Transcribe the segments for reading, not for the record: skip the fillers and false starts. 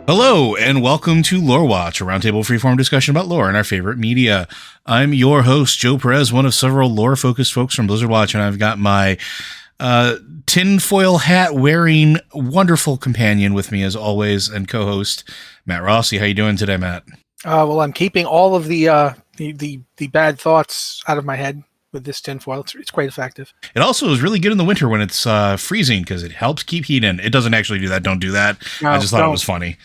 Hello, and welcome to Lore Watch, a roundtable freeform discussion about lore and our favorite media. I'm your host, Joe Perez, one of several lore-focused folks from Blizzard Watch, and I've got my tinfoil hat-wearing wonderful companion with me, as always, and co-host, Matt Rossi. How you doing today, Matt? Well, I'm keeping all of the bad thoughts out of my head with this tinfoil. It's quite effective. It also is really good in the winter when it's freezing because it helps keep heat in. It doesn't actually do that. Don't do that. No, I just thought it was funny.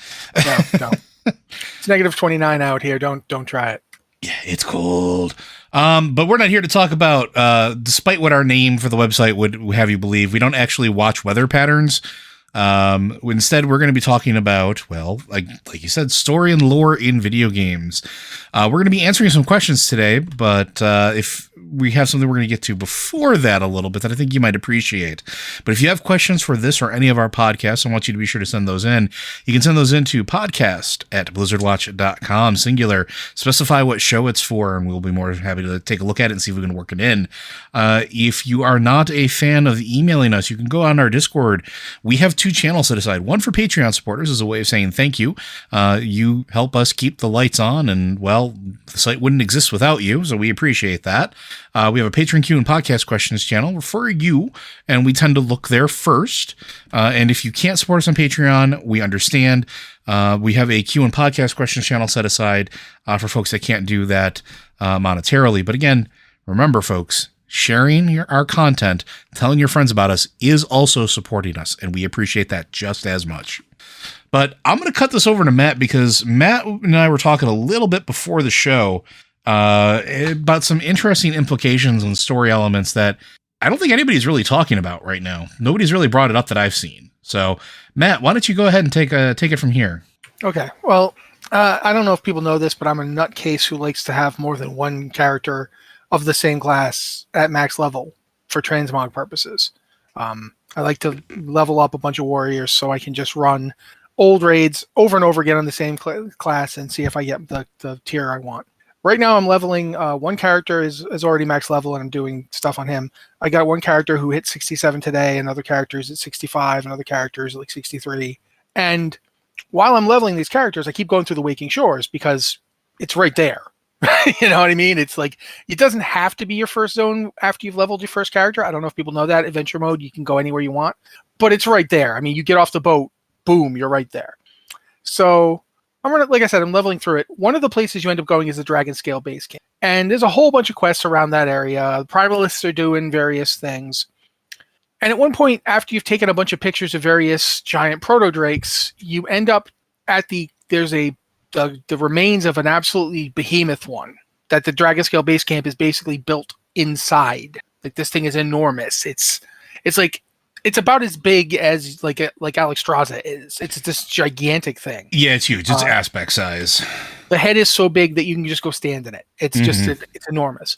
No. It's negative 29 out here. Don't try it. Yeah, it's cold. But we're not here to talk about, despite what our name for the website would have you believe, we don't actually watch weather patterns. Instead, we're going to be talking about, well, like you said, story and lore in video games. We're going to be answering some questions today, but if we have something we're going to get to before that a little bit that I think you might appreciate. But if you have questions for this or any of our podcasts, I want you to be sure to send those in. You can send those in to podcast@blizzardwatch.com, singular. Specify what show it's for, and we'll be more happy to take a look at it and see if we can work it in. If you are not a fan of emailing us, you can go on our Discord. We have 2 channels set aside. One for Patreon supporters as a way of saying thank you. You help us keep the lights on, and, well, the site wouldn't exist without you, so we appreciate that. We have a Patreon Q and podcast questions channel for you, and we tend to look there first. And if you can't support us on Patreon, we understand. We have a Q and podcast questions channel set aside for folks that can't do that monetarily. But again, remember, folks, sharing our content, telling your friends about us is also supporting us, and we appreciate that just as much. But I'm going to cut this over to Matt because Matt and I were talking a little bit before the show about some interesting implications and story elements that I don't think anybody's really talking about right now. Nobody's really brought it up that I've seen. So, Matt, why don't you go ahead and take it from here? Okay. Well, I don't know if people know this, but I'm a nutcase who likes to have more than one character of the same class at max level for transmog purposes. I like to level up a bunch of warriors so I can just run old raids over and over again on the same class and see if I get the tier I want. Right now I'm leveling, one character is already max level and I'm doing stuff on him. I got one character who hit 67 today, another character is at 65, another character is at like 63. And while I'm leveling these characters, I keep going through the Waking Shores because it's right there. You know what I mean? It's like, it doesn't have to be your first zone after you've leveled your first character. I don't know if people know that. Adventure mode, you can go anywhere you want, but it's right there. I mean, you get off the boat, boom, you're right there. So like I said, I'm leveling through it. One of the places you end up going is the Dragon Scale base camp. And there's a whole bunch of quests around that area. The Primalists are doing various things. And at one point, after you've taken a bunch of pictures of various giant proto-drakes, you end up at the remains of an absolutely behemoth one that the Dragon Scale base camp is basically built inside. Like, this thing is enormous. It's about as big as like Alexstrasza is. It's this gigantic thing. Yeah, it's huge. It's aspect size. The head is so big that you can just go stand in it. It's just it's enormous.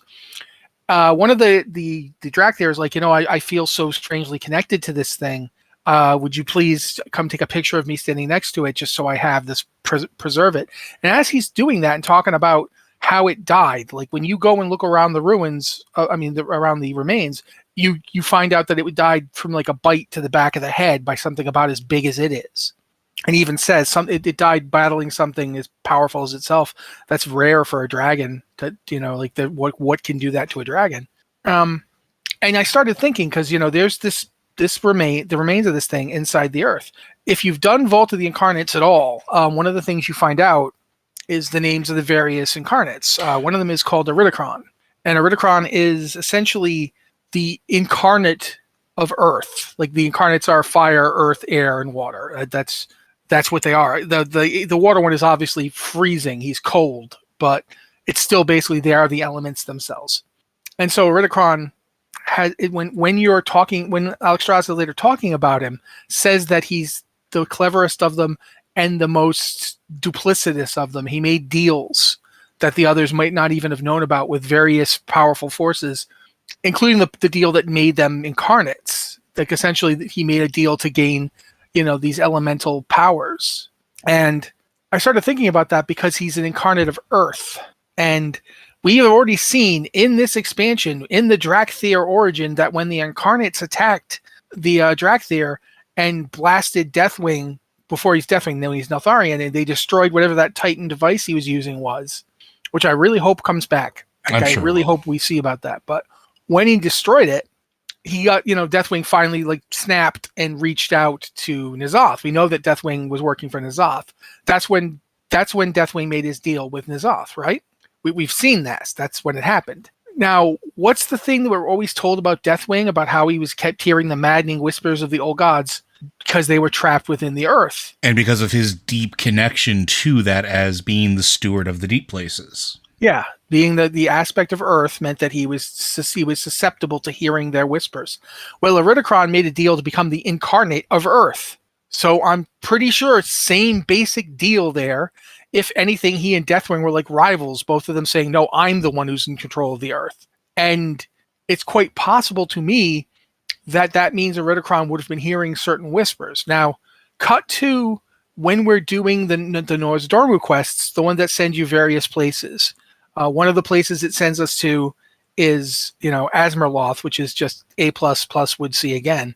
One of the Drak there is like, I feel so strangely connected to this thing. Would you please come take a picture of me standing next to it just so I have this, preserve it? And as he's doing that and talking about how it died, like when you go and look around the ruins, around the remains, you find out that it died from like a bite to the back of the head by something about as big as it is. And he even says it died battling something as powerful as itself. That's rare for a dragon to, what can do that to a dragon. And I started thinking, because, there's the remains of this thing inside the earth. If you've done Vault of the Incarnates at all, one of the things you find out is the names of the various incarnates. One of them is called Iridikron. And Iridikron is essentially the incarnate of Earth. Like, the incarnates are fire, earth, air, and water. That's what they are. The water one is obviously freezing. He's cold, but it's still basically they are the elements themselves. And so Iridikron has when Alexstrasza later talking about him, says that he's the cleverest of them and the most duplicitous of them. He made deals that the others might not even have known about with various powerful forces, including the deal that made them incarnates. Like, essentially, he made a deal to gain, these elemental powers. And I started thinking about that because he's an incarnate of Earth. And we have already seen in this expansion, in the Drakthir origin, that when the incarnates attacked the Drakthir and blasted Deathwing before he's Deathwing, then he's Neltharion, and they destroyed whatever that Titan device he was using was, which I really hope comes back. I really hope we see about that. But when he destroyed it, he got, Deathwing finally like snapped and reached out to N'Zoth. We know that Deathwing was working for N'Zoth. That's when Deathwing made his deal with N'Zoth, right? We've seen this. That's when it happened. Now, what's the thing that we're always told about Deathwing, about how he kept hearing the maddening whispers of the old gods because they were trapped within the earth? And because of his deep connection to that as being the steward of the deep places. Yeah, being the aspect of earth meant that he was susceptible to hearing their whispers. Well, Iridikron made a deal to become the incarnate of earth. So I'm pretty sure same basic deal there. If anything, he and Deathwing were like rivals, both of them saying, no, I'm the one who's in control of the earth. And it's quite possible to me that means Iridikron would have been hearing certain whispers. Now, cut to when we're doing the Norse Dormu quests, the one that sends you various places. One of the places it sends us to is, Asmerloth, which is just A++ would see again.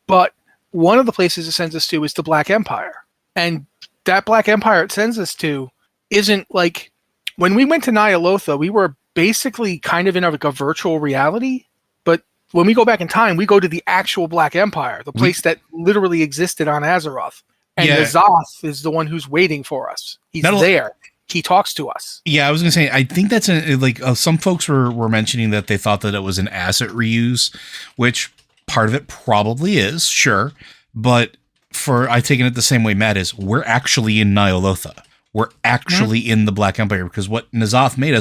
But one of the places it sends us to is the Black Empire. And that Black Empire it sends us to isn't like, when we went to Nyalotha, we were basically kind of in a virtual reality. But when we go back in time, we go to the actual Black Empire, the place that literally existed on Azeroth. And N'Zoth is the one who's waiting for us. He's there. He talks to us. Yeah, I was going to say, I think that's some folks were mentioning that they thought that it was an asset reuse, which part of it probably is, sure. But I taken it the same way Matt is, we're actually in Nyalotha. We're actually in the Black Empire, because what N'Zoth made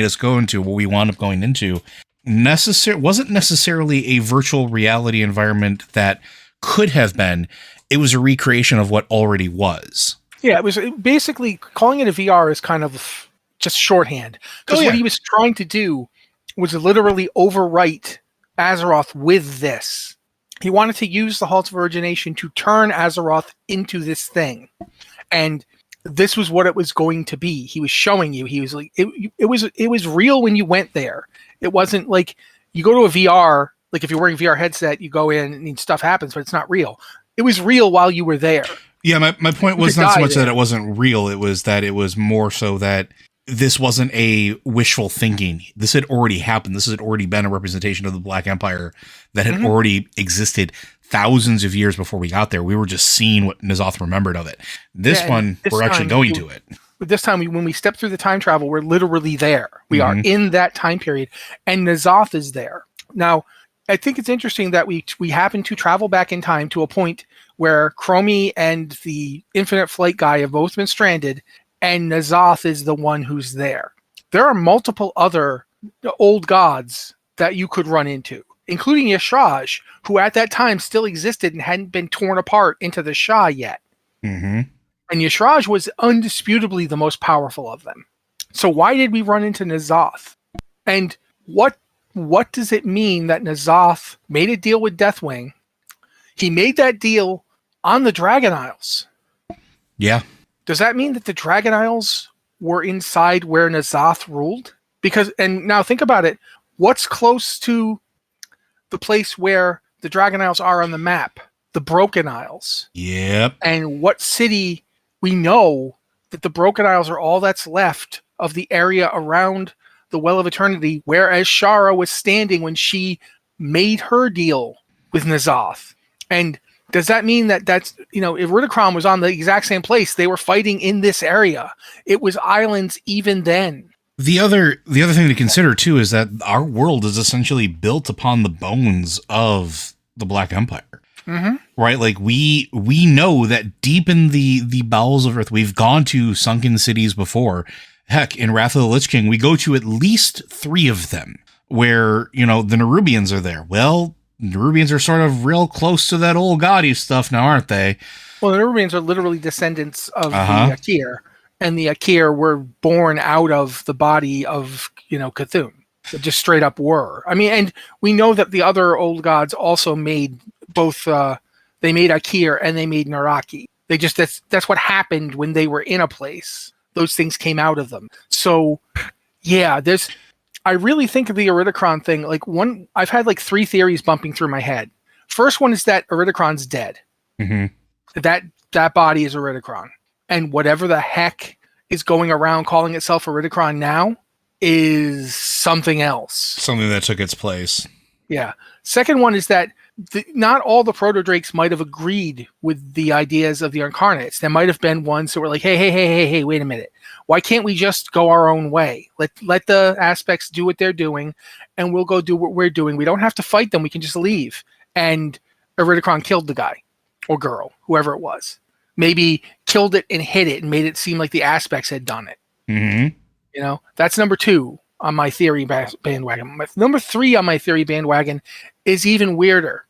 us go into, what we wound up going into, wasn't necessarily a virtual reality environment that could have been. It was a recreation of what already was. Yeah, it was basically calling it a VR is kind of just shorthand. Because what he was trying to do was literally overwrite Azeroth with this. He wanted to use the Halt of Origination to turn Azeroth into this thing. And this was what it was going to be. He was showing you. He was like, it was real when you went there. It wasn't like you go to a VR, like if you're wearing a VR headset, you go in and stuff happens, but it's not real. It was real while you were there. Yeah, my point was not so much that it wasn't real. It was that it was more so that this wasn't a wishful thinking. This had already happened. This had already been a representation of the Black Empire that had already existed thousands of years before we got there. We were just seeing what N'Zoth remembered of it. We're actually going to it. But this time, when we step through the time travel, we're literally there. We are in that time period, and N'Zoth is there. Now, I think it's interesting that we happen to travel back in time to a point where Chromie and the Infinite Flight guy have both been stranded, and N'Zoth is the one who's there. There are multiple other old gods that you could run into, including Y'Shaaj, who at that time still existed and hadn't been torn apart into the Shah yet. Mm-hmm. And Y'Shaaj was undisputably the most powerful of them. So why did we run into N'Zoth? And what does it mean that N'Zoth made a deal with Deathwing? He made that deal on the Dragon Isles. Yeah. Does that mean that the Dragon Isles were inside where N'Zoth ruled? And now think about it. What's close to the place where the Dragon Isles are on the map? The Broken Isles. Yep. And what city? We know that the Broken Isles are all that's left of the area around the Well of Eternity, whereas Shara was standing when she made her deal with N'Zoth. And does that mean if Iridikron was on the exact same place, they were fighting in this area? It was islands even then. The other thing to consider too is that our world is essentially built upon the bones of the Black Empire. Mm-hmm. Right? Like we know that deep in the bowels of Earth, we've gone to sunken cities before. Heck, in Wrath of the Lich King, we go to at least 3 of them where, the Nerubians are there. Well, Nerubians are sort of real close to that old gaudy stuff now, aren't they? Well, the Nerubians are literally descendants of the Akir, and the Akir were born out of the body of, Cthulhu. They just straight up were. I mean, and we know that the other old gods also made both, they made Akir and they made Naraki. They just, that's what happened when they were in a place. Those things came out of them. So, yeah, I really think of the Iridikron thing, I've had 3 theories bumping through my head. First one is that Iridikron's dead. Mm-hmm. That that body is Iridikron. And whatever the heck is going around calling itself Iridikron now is something else. Something that took its place. Yeah. Second one is that not all the proto-drakes might have agreed with the ideas of the Incarnates. There might have been ones who were like, hey, wait a minute. Why can't we just go our own way? Let the aspects do what they're doing, and we'll go do what we're doing. We don't have to fight them. We can just leave. And Iridikron killed the guy or girl, whoever it was. Maybe killed it and hid it and made it seem like the aspects had done it. Mm-hmm. You know, that's number 2 on my theory bandwagon. Number 3 on my theory bandwagon is even weirder,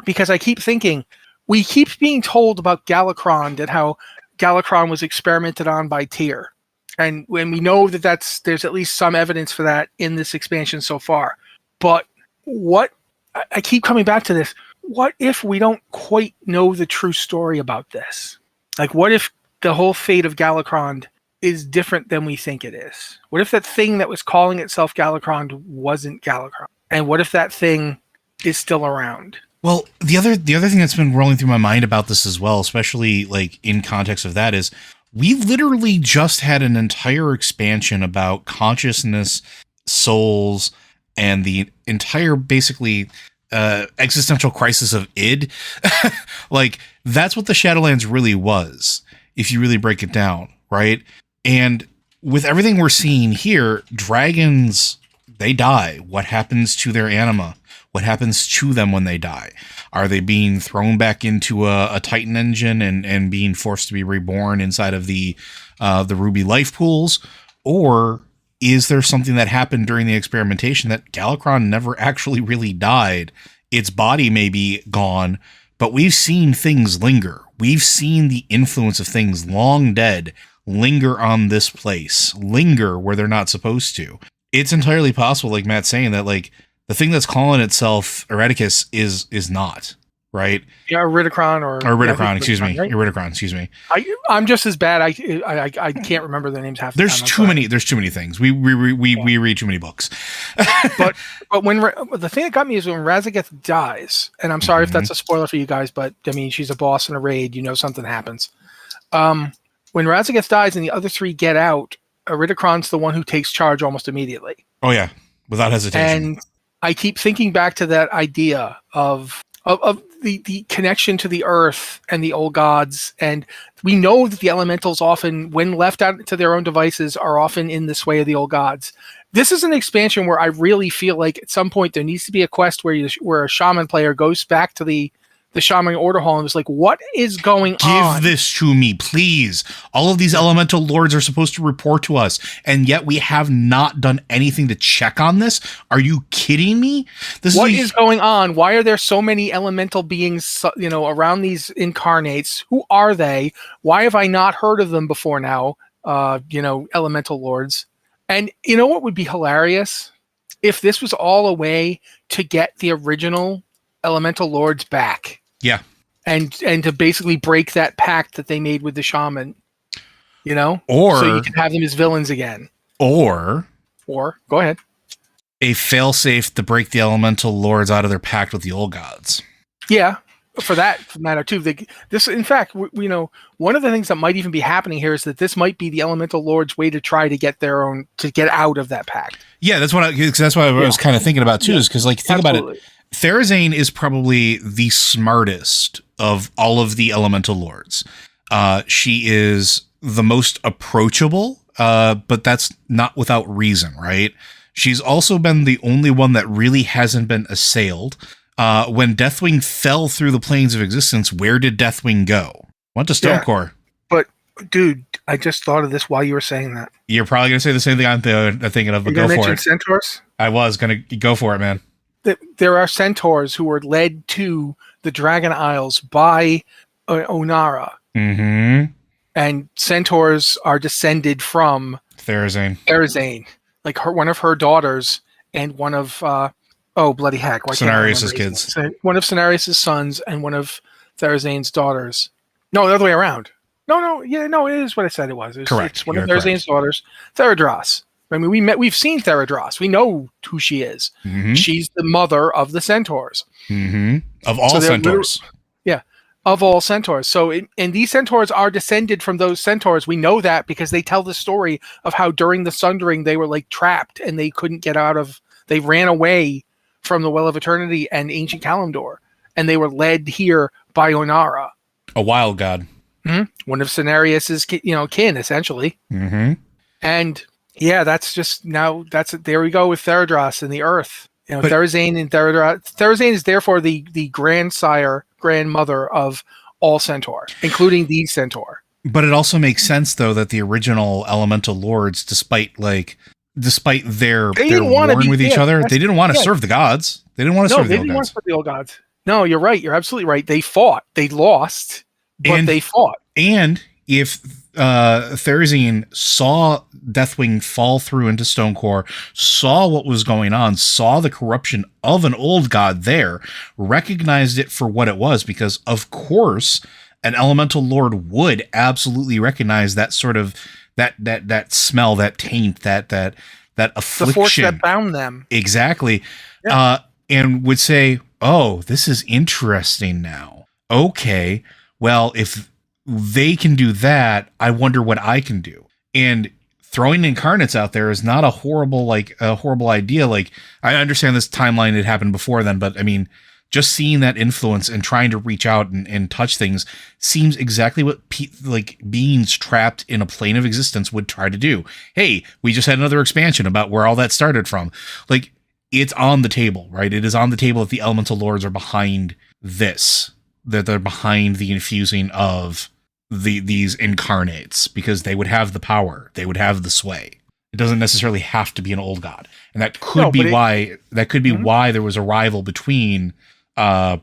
because I keep thinking, we keep being told about Galakrond and how Galakrond was experimented on by Tyr. And when we know that there's at least some evidence for that in this expansion so far. But I keep coming back to this. What if we don't quite know the true story about this? Like, what if the whole fate of Galakrond is different than we think it is? What if that thing that was calling itself Galakrond wasn't Galakrond? And what if that thing is still around? Well, the other thing that's been rolling through my mind about this as well, especially like in context of that, is we literally just had an entire expansion about consciousness, souls, and the entire basically existential crisis of id. Like, that's what the Shadowlands really was, if you really break it down, right? And with everything we're seeing here, dragons, they die. What happens to their anima? What happens to them when they die? Are they being thrown back into a Titan engine and being forced to be reborn inside of the Ruby life pools? Or is there something that happened during the experimentation that Galakrond never actually really died? Its body may be gone, but we've seen things linger. We've seen the influence of things long dead linger on this place, linger where they're not supposed to. It's entirely possible, like Matt's saying, that like the thing that's calling itself Ereticus is not, right? Yeah, Iridikron or Iridikron, excuse me. Right? Iridikron, excuse me. I'm just as bad. I can't remember their names half the There's time. There's too many things. We read too many books. but when the thing that got me is when Raszageth dies, and I'm sorry if that's a spoiler for you guys, but I mean, she's a boss in a raid. You know something happens. When Raszageth dies and the other 3 get out, Iridikron's the one who takes charge almost immediately. Oh yeah, without hesitation. And I keep thinking back to that idea of the connection to the earth and the old gods. And we know that the elementals often, when left out to their own devices, are often in the sway of the old gods. This is an expansion where I really feel like at some point there needs to be a quest where a shaman player goes back to the Shaman Order Hall and was like, what is going on? Give this to me, please. All of these elemental lords are supposed to report to us, and yet we have not done anything to check on this. Are you kidding me? What is going on? Why are there so many elemental beings, around these incarnates? Who are they? Why have I not heard of them before now? Elemental lords. And you know what would be hilarious? If this was all a way to get the original elemental lords back. Yeah. And to basically break that pact that they made with the shaman, or so you can have them as villains again. Or go ahead. A failsafe to break the elemental lords out of their pact with the old gods. Yeah. For that matter too. In fact, one of the things that might even be happening here is that this might be the elemental lords' way to try to get get out of that pact. Yeah, that's what I was kind of thinking about too, is because think about it. Therazane is probably the smartest of all of the elemental lords. She is the most approachable, but that's not without reason, right? She's also been the only one that really hasn't been assailed. When Deathwing fell through the planes of existence, where did Deathwing go? Went to Stonecore. But, dude, I just thought of this while you were saying that. You're probably going to say the same thing I'm thinking of, but go for it. Centaurs? I was going to go for it, man. There are centaurs who were led to the Dragon Isles by Onara. Mm-hmm. And centaurs are descended from Therazane. Like one of her daughters and one of bloody heck. Cenarius' kids. One of Cenarius' sons and one of Therazane's daughters. No, the other way around. No, it is what I said it was. Correct. It's one of Therazane's daughters, Theradras. I mean, we've seen Theradras. We know who she is. Mm-hmm. She's the mother of the centaurs. Mm-hmm. Of all centaurs. Yeah. of all centaurs. So, and these centaurs are descended from those centaurs. We know that because they tell the story of how during the Sundering they were like trapped and they couldn't get out of. They ran away from the Well of Eternity and ancient Kalimdor, and they were led here by Onara, a wild god, one of Cenarius's kin, essentially. Mm-hmm. And yeah, that's just now. There we go with Theradras and the Earth. Therazane and Theradras. Therazane is therefore the grandmother of all centaur, including the centaur. But it also makes sense, though, that the original elemental lords, despite their warring with each other, they didn't want to serve the gods. They didn't want to serve the old gods. They didn't want to serve the old gods. No, you're right. You're absolutely right. They fought. They lost, but they fought. And if Therazane saw Deathwing fall through into Stonecore, saw what was going on, saw the corruption of an old god there, recognized it for what it was, because of course an elemental lord would absolutely recognize that sort of that smell, that taint, that affliction, the force that bound them. Exactly. Yeah. And would say, "Oh, this is interesting now. Okay, well, if they can do that, I wonder what I can do." And throwing incarnates out there is not a horrible idea. Like, I understand this timeline had happened before then, but I mean, just seeing that influence and trying to reach out and touch things seems exactly what beings trapped in a plane of existence would try to do. Hey, we just had another expansion about where all that started from. Like, it's on the table, right? It is on the table that the elemental lords are behind this, that they're behind the infusing of these incarnates, because they would have the power, they would have the sway. It doesn't necessarily have to be an old god, and that could be why there was a rival between the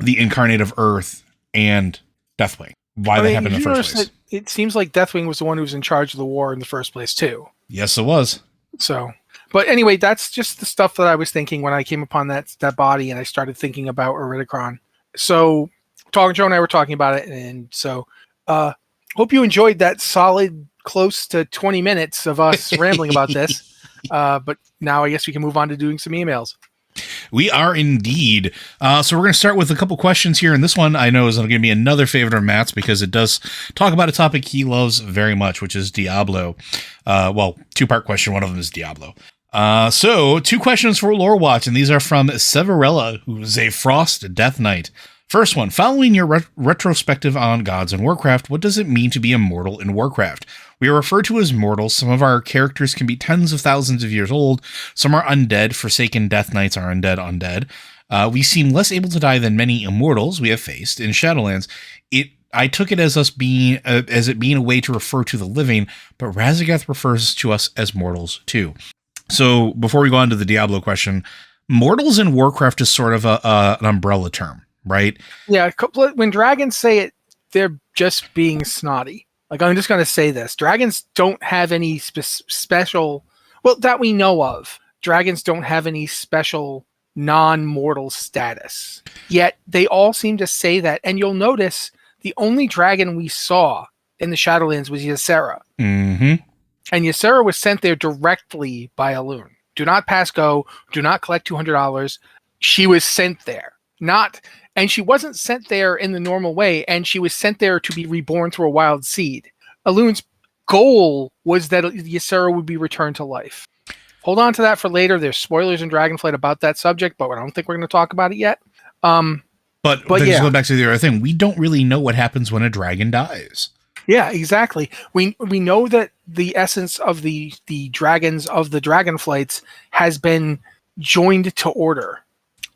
incarnate of Earth and Deathwing. Why that happened in the first place? It seems like Deathwing was the one who was in charge of the war in the first place too. Yes, it was. So, but anyway, that's just the stuff that I was thinking when I came upon that body and I started thinking about Iridikron. So, Joe and I were talking about it, and so hope you enjoyed that solid close to 20 minutes of us rambling about this. But now I guess we can move on to doing some emails. We are indeed. So we're going to start with a couple questions here. And this one I know is going to be another favorite of Matt's, because it does talk about a topic he loves very much, which is Diablo. Well, two-part question. One of them is Diablo. So 2 questions for Lore Watch, and these are from Severella, who's a Frost Death Knight. First one, following your retrospective on gods in Warcraft, what does it mean to be immortal in Warcraft? We are referred to as mortals. Some of our characters can be tens of thousands of years old. Some are undead. Forsaken Death Knights are undead. We seem less able to die than many immortals we have faced in Shadowlands. I took it as being a way to refer to the living, but Raszageth refers to us as mortals too. So before we go on to the Diablo question, mortals in Warcraft is sort of an umbrella term, right? Yeah, when dragons say it, they're just being snotty. Like, I'm just going to say this. Dragons don't have any special, well, that we know of. Dragons don't have any special non-mortal status. Yet they all seem to say that. And you'll notice the only dragon we saw in the Shadowlands was Ysera. Mm-hmm. And Ysera was sent there directly by Elune. Do not pass go. Do not collect $200. She was sent there. And she wasn't sent there in the normal way, and she was sent there to be reborn through a wild seed. Elune's goal was that Ysera would be returned to life. Hold on to that for later. There's spoilers in Dragonflight about that subject, but I don't think we're going to talk about it yet. But yeah. Just going back to the other thing, we don't really know what happens when a dragon dies. Yeah, exactly. We know that the essence of the dragons of the Dragonflights has been joined to order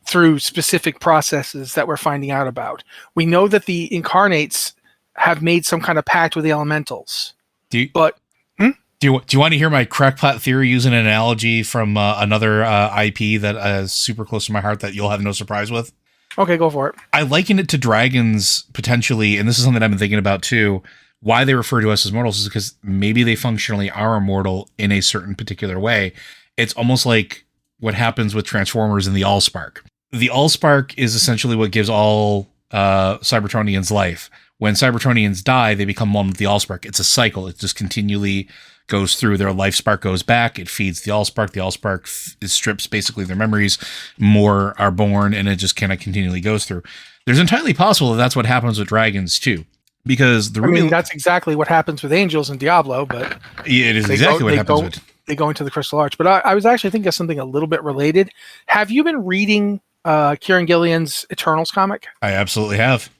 through specific processes that we're finding out about. We know that the Incarnates have made some kind of pact with the Elementals. Do you want to hear my crackpot theory using an analogy from another IP that is super close to my heart that you'll have no surprise with? Okay, go for it. I liken it to dragons potentially, and this is something I've been thinking about too. Why they refer to us as mortals is because maybe they functionally are immortal in a certain particular way. It's almost like what happens with Transformers in the Allspark. The Allspark is essentially what gives all Cybertronians life. When Cybertronians die, they become one with the Allspark. It's a cycle. It just continually goes through. Their life spark goes back. It feeds the Allspark. The Allspark strips basically their memories. More are born, and it just kind of continually goes through. There's entirely possible that that's what happens with dragons too, because I mean, that's exactly what happens with angels in Diablo, but it is exactly what happens with. They go into the Crystal Arch. But I was actually thinking of something a little bit related. Have you been reading Kieran Gillian's Eternals comic? I absolutely have.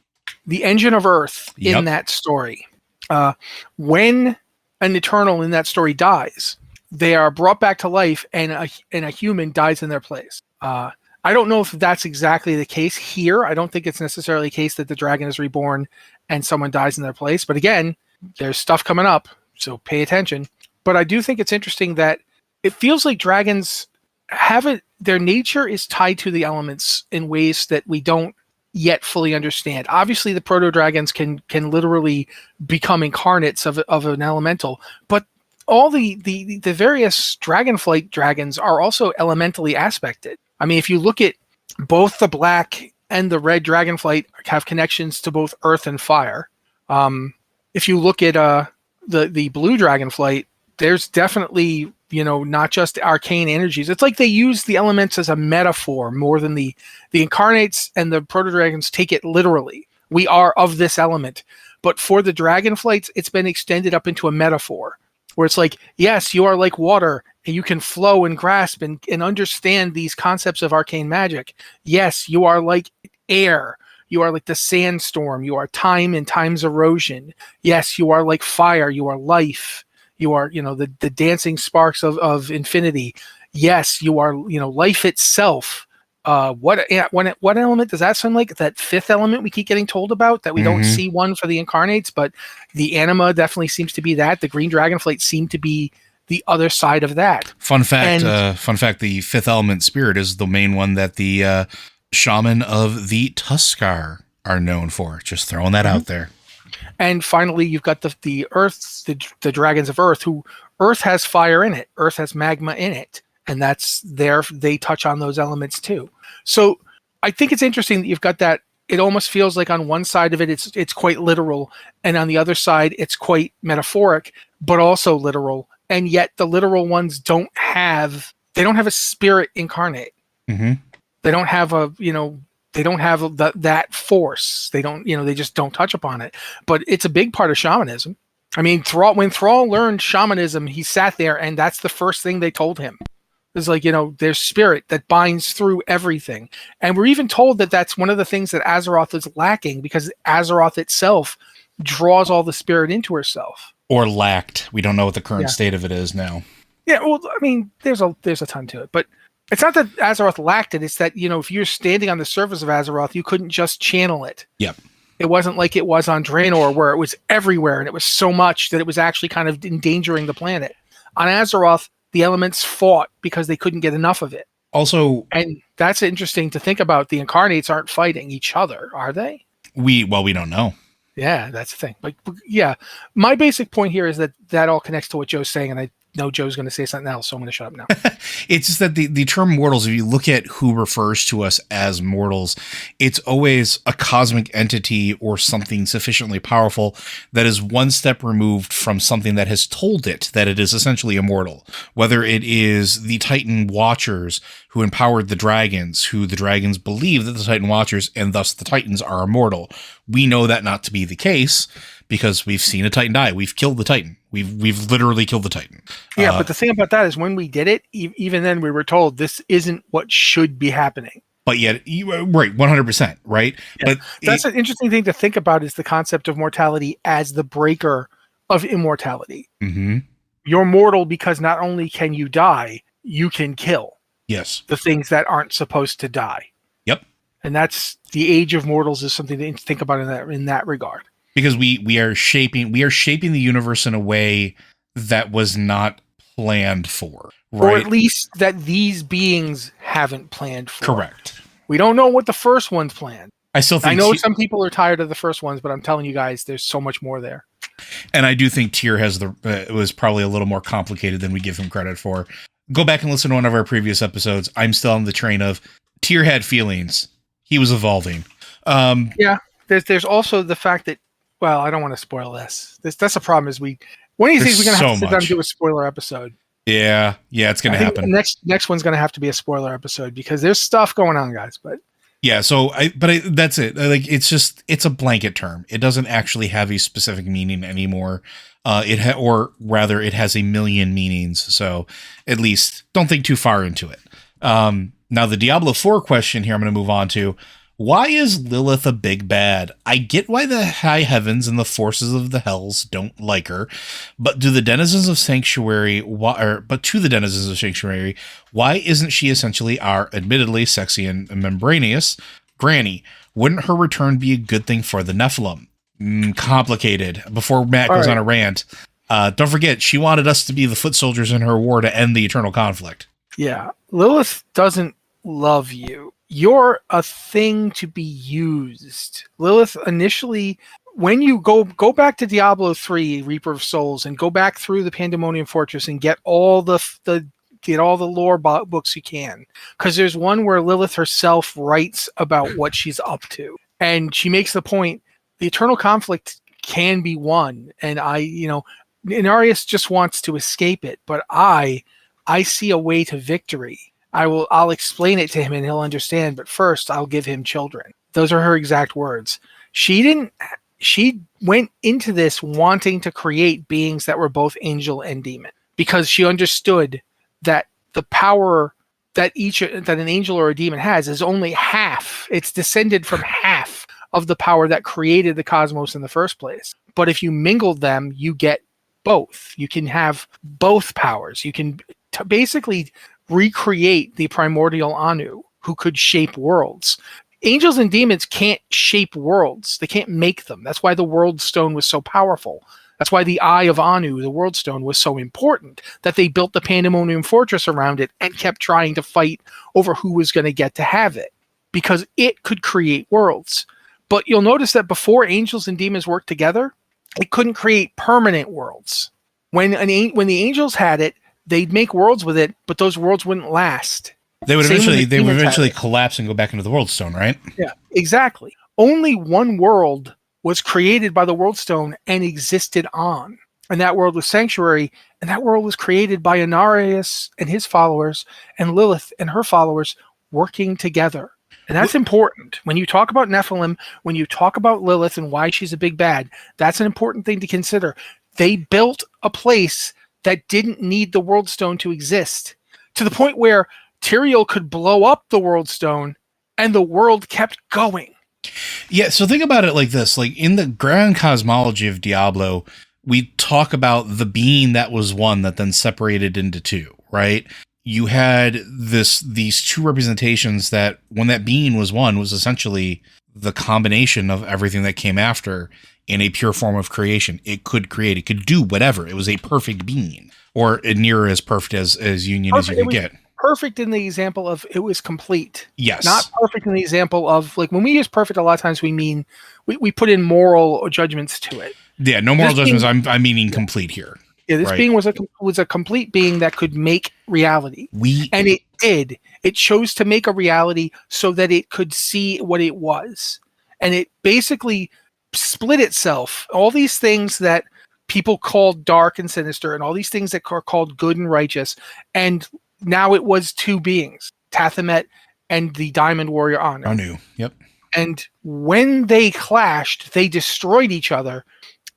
The Engine of Earth in that story. When an Eternal in that story dies, they are brought back to life, and a human dies in their place. I don't know if that's exactly the case here. I don't think it's necessarily the case that the dragon is reborn and someone dies in their place. But again, there's stuff coming up, so pay attention. But I do think it's interesting that it feels like dragons their nature is tied to the elements in ways that we don't yet fully understand. Obviously, the proto-dragons can literally become incarnates of an elemental, but all the various dragonflight dragons are also elementally aspected. I mean, if you look at both the black and the red dragonflight have connections to both earth and fire. If you look at the blue dragonflight, there's definitely, not just arcane energies. It's like they use the elements as a metaphor more than the incarnates and the proto-dragons take it literally. We are of this element. But for the dragonflights, it's been extended up into a metaphor where it's like, yes, you are like water and you can flow and grasp and understand these concepts of arcane magic. Yes, you are like air. You are like the sandstorm. You are time and time's erosion. Yes, you are like fire. You are life. You are, the dancing sparks of infinity. Yes, you are, life itself. What element does that sound like? That fifth element we keep getting told about that we don't see one for the incarnates, but the anima definitely seems to be that. The green dragonflight seemed to be the other side of that. Fun fact, the fifth element spirit is the main one that the shaman of the Tuskar are known for. Just throwing that out there. And finally, you've got the Earth, the dragons of Earth, who Earth has fire in it. Earth has magma in it. And that's there. They touch on those elements too. So I think it's interesting that you've got that. It almost feels like on one side of it, it's quite literal. And on the other side, it's quite metaphoric, but also literal. And yet the literal ones don't have a spirit incarnate. Mm-hmm. They don't have that force. They don't, they just don't touch upon it. But it's a big part of shamanism. I mean, when Thrall learned shamanism, he sat there and that's the first thing they told him. It's like, there's spirit that binds through everything. And we're even told that that's one of the things that Azeroth is lacking because Azeroth itself draws all the spirit into herself. Or lacked. We don't know what the current state of it is now. Yeah, well, I mean, there's a ton to it. But it's not that Azeroth lacked it. It's that, if you're standing on the surface of Azeroth, you couldn't just channel it. Yep. It wasn't like it was on Draenor where it was everywhere and it was so much that it was actually kind of endangering the planet. On Azeroth, the elements fought because they couldn't get enough of it. Also, and that's interesting to think about. The incarnates aren't fighting each other, are they? We don't know. Yeah, that's the thing. But yeah, my basic point here is that all connects to what Joe's saying, and I know Joe's going to say something else, so I'm going to shut up now. It's just that the term mortals, if you look at who refers to us as mortals, it's always a cosmic entity or something sufficiently powerful that is one step removed from something that has told it that it is essentially immortal. Whether it is the Titan Watchers who empowered the dragons, who the dragons believe that the Titan Watchers and thus the Titans are immortal. We know that not to be the case because we've seen a Titan die. We've killed the Titan. We've literally killed the Titan. Yeah, but the thing about that is when we did it, even then we were told this isn't what should be happening. But yet, right, 100%, right? Yeah. But that's an interesting thing to think about is the concept of mortality as the breaker of immortality. Mm-hmm. You're mortal because not only can you die, you can kill. Yes. The things that aren't supposed to die. Yep. And that's the age of mortals is something to think about in that regard. Because we are shaping the universe in a way that was not planned for, right? Or at least that these beings haven't planned for. Correct. We don't know what the first ones planned. I know some people are tired of the first ones, but I'm telling you guys, there's so much more there. And I do think Tyr has it was probably a little more complicated than we give him credit for. Go back and listen to one of our previous episodes. I'm still on the train of Tyr had feelings. He was evolving. Yeah. There's also the fact that, well, I don't want to spoil this. That's a problem is one of these things we're going to have to sit down and do a spoiler episode. Yeah, it's going to happen. The next one's going to have to be a spoiler episode because there's stuff going on, guys. But Yeah, so that's it. Like it's a blanket term. It doesn't actually have a specific meaning anymore. Or rather, it has a million meanings. So at least don't think too far into it. Now the Diablo 4 question here, I'm going to move on to. Why is Lilith a big bad? I get why the high heavens and the forces of the hells don't like her, but to the denizens of Sanctuary, why isn't she essentially our admittedly sexy and membranous granny? Wouldn't her return be a good thing for the Nephilim? Complicated. Before Matt goes on a rant, don't forget, she wanted us to be the foot soldiers in her war to end the eternal conflict. Yeah. Lilith doesn't love you. You're a thing to be used. Lilith initially, when you go back to Diablo 3, Reaper of Souls, and go back through the Pandemonium Fortress and get all the lore books you can, because there's one where Lilith herself writes about what she's up to, and she makes the point: the eternal conflict can be won, and Inarius just wants to escape it, but I see a way to victory. I'll explain it to him and he'll understand, but first I'll give him children. Those are her exact words. She went into this wanting to create beings that were both angel and demon, because she understood that the power that an angel or a demon has is only half. It's descended from half of the power that created the cosmos in the first place. But if you mingled them, you get both. You can have both powers. You can basically recreate the primordial Anu, who could shape worlds. Angels and demons can't shape worlds. They can't make them. That's why the World Stone was so powerful. That's why the Eye of Anu, the World Stone, was so important, that they built the Pandemonium Fortress around it and kept trying to fight over who was going to get to have it, because it could create worlds. But you'll notice that before angels and demons worked together, it couldn't create permanent worlds. When the angels had it, they'd make worlds with it, but those worlds wouldn't last. They would eventually collapse and go back into the World Stone, right? Yeah, exactly. Only one world was created by the World Stone and existed on, and that world was Sanctuary, and that world was created by Inarius and his followers and Lilith and her followers working together. And that's important. When you talk about Nephilim, when you talk about Lilith and why she's a big bad, that's an important thing to consider. They built a place that didn't need the World Stone to exist, to the point where Tyrael could blow up the World Stone and the world kept going. Yeah, so think about it like this. Like, in the grand cosmology of Diablo, we talk about the being that was one that then separated into two, right? You had these two representations that, when that being was one, was essentially the combination of everything that came after in a pure form of creation. It could create, it could do whatever. It was a perfect being, or near as perfect as union as you could get. Perfect in the example of it was complete. Yes. Not perfect in the example of, like, when we use perfect, a lot of times we mean we put in moral judgments to it. Yeah, no moral judgments. I'm meaning complete here. Yeah, this being was a complete being that could make reality. And it did. It chose to make a reality so that it could see what it was. And it basically split itself. All these things that people called dark and sinister, and all these things that are called good and righteous. And now it was two beings, Tathamet and the Diamond Warrior Anu. Anu, yep. And when they clashed, they destroyed each other.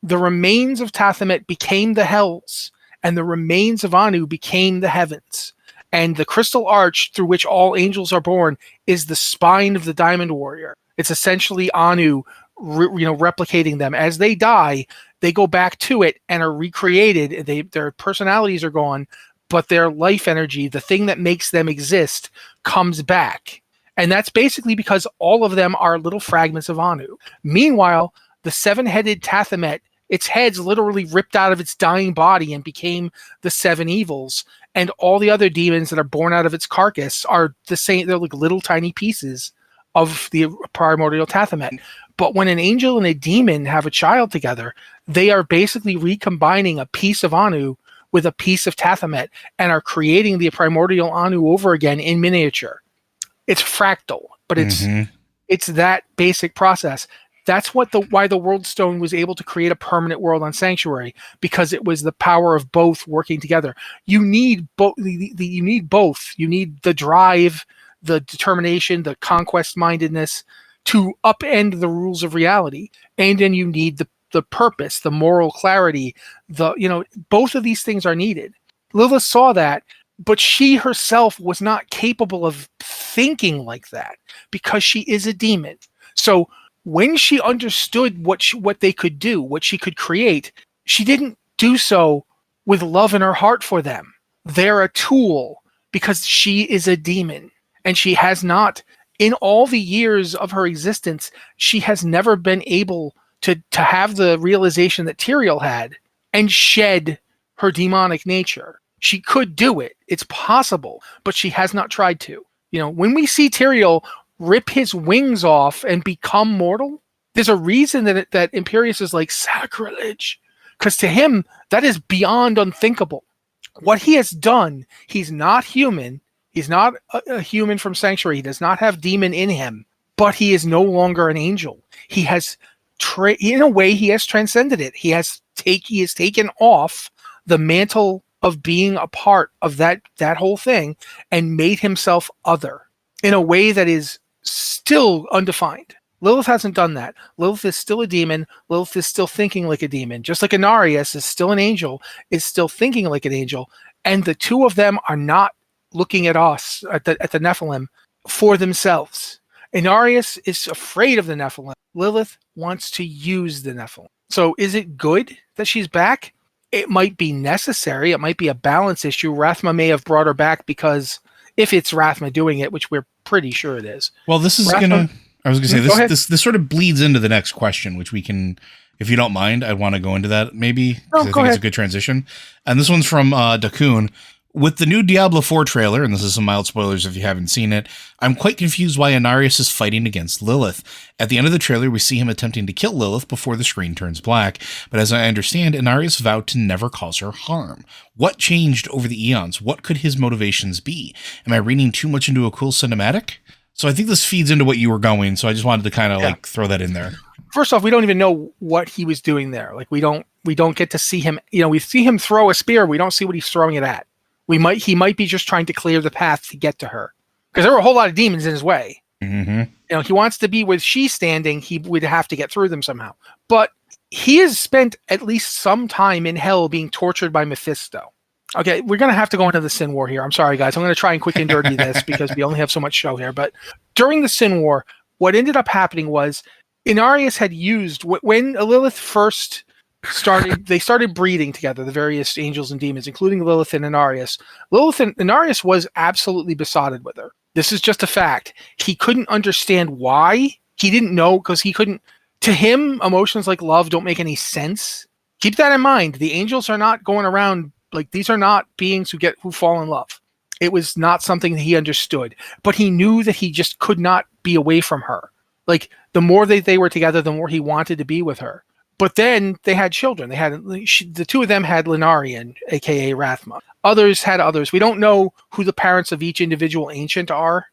The remains of Tathamet became the hells, and the remains of Anu became the heavens. And the crystal arch through which all angels are born is the spine of the Diamond Warrior. It's essentially Anu, replicating them. As they die, they go back to it and are recreated. Their personalities are gone, but their life energy, the thing that makes them exist, comes back. And that's basically because all of them are little fragments of Anu. Meanwhile, the seven-headed Tathamet, its head's literally ripped out of its dying body and became the seven evils. And all the other demons that are born out of its carcass are the same. They're like little tiny pieces of the primordial Tathamet. But when an angel and a demon have a child together, they are basically recombining a piece of Anu with a piece of Tathamet and are creating the primordial Anu over again in miniature. It's fractal, but it's that basic process. That's why the World Stone was able to create a permanent world on Sanctuary, because it was the power of both working together. You need both. You need both. You need the drive the determination, the conquest mindedness to upend the rules of reality. And then you need the purpose, the moral clarity, both of these things are needed. Lilith saw that, but she herself was not capable of thinking like that because she is a demon. So when she understood what they could do, what she could create, she didn't do so with love in her heart for them. They're a tool because she is a demon, and she has not, in all the years of her existence, she has never been able to have the realization that Tyrael had and shed her demonic nature. She could do it. It's possible, but she has not tried to. When we see Tyrael rip his wings off and become mortal, there's a reason that Imperius is like sacrilege, because to him, that is beyond unthinkable. What he has done, he's not human. He's not a human from Sanctuary. He does not have demon in him, but he is no longer an angel. He has, in a way, he has transcended it. He has taken off the mantle of being a part of that whole thing and made himself other in a way that is still undefined. Lilith hasn't done that. Lilith is still a demon. Lilith is still thinking like a demon. Just like Inarius is still an angel, is still thinking like an angel. And the two of them are not looking at us, at the Nephilim, for themselves. Inarius is afraid of the Nephilim. Lilith wants to use the Nephilim. So is it good that she's back? It might be necessary. It might be a balance issue. Rathma may have brought her back because if it's Rathma doing it, which we're pretty sure it is. Well, this is I was going to say, this sort of bleeds into the next question, which we can, if you don't mind, I'd want to go into that maybe, because I think it's a good transition. And this one's from Dakun. With the new Diablo 4 trailer, and this is some mild spoilers if you haven't seen it, I'm quite confused why Inarius is fighting against Lilith. At the end of the trailer, we see him attempting to kill Lilith before the screen turns black, but as I understand, Inarius vowed to never cause her harm. What changed over the eons? What could his motivations be? Am I reading too much into a cool cinematic? So I think this feeds into what you were going, so I just wanted to kind of throw that in there. First off, we don't even know what he was doing there. Like we don't get to see him. We see him throw a spear. We don't see what he's throwing it at. He might be just trying to clear the path to get to her, because there were a whole lot of demons in his way. Mm-hmm. He wants to be where she's standing. He would have to get through them somehow. But he has spent at least some time in hell being tortured by Mephisto. Okay, we're going to have to go into the Sin War here. I'm sorry, guys. I'm going to try and quick and dirty this because we only have so much show here. But during the Sin War, what ended up happening was Inarius had used, when Lilith first started, they started breeding together, the various angels and demons, including Lilith and Inarius. Lilith and Inarius was absolutely besotted with her. This is just a fact. He couldn't understand why. He didn't know, because he couldn't. To him, emotions like love don't make any sense. Keep that in mind. The angels are not going around. Like, these are not beings who fall in love. It was not something that he understood, but he knew that he just could not be away from her. Like, the more they were together, the more he wanted to be with her. But then they had children. The two of them had Linarian, aka Rathma. Others had others. We don't know who the parents of each individual ancient are.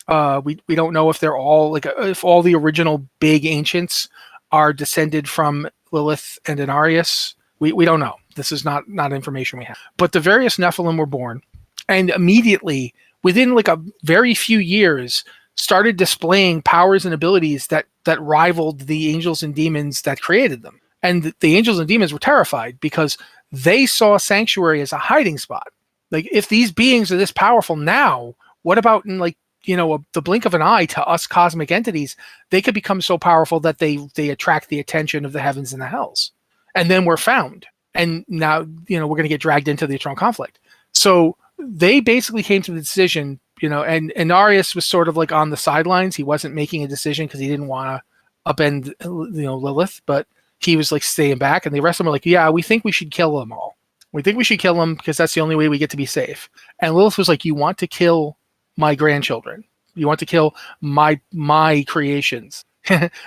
We don't know if they're all if all the original big ancients are descended from Lilith and Inarius. We don't know. This is not information we have. But the various Nephilim were born, and immediately, within a very few years, started displaying powers and abilities that rivaled the angels and demons that created them. And the angels and demons were terrified because they saw Sanctuary as a hiding spot. Like, if these beings are this powerful now, what about in the blink of an eye to us cosmic entities? They could become so powerful that they attract the attention of the heavens and the hells. And then we're found. And now, we're going to get dragged into the eternal conflict. So they basically came to the decision, and Inarius was sort of on the sidelines. He wasn't making a decision because he didn't want to upend, Lilith, but he was staying back. And the rest of them were yeah, we think we should kill them all. We think we should kill them because that's the only way we get to be safe. And Lilith was you want to kill my grandchildren? You want to kill my creations?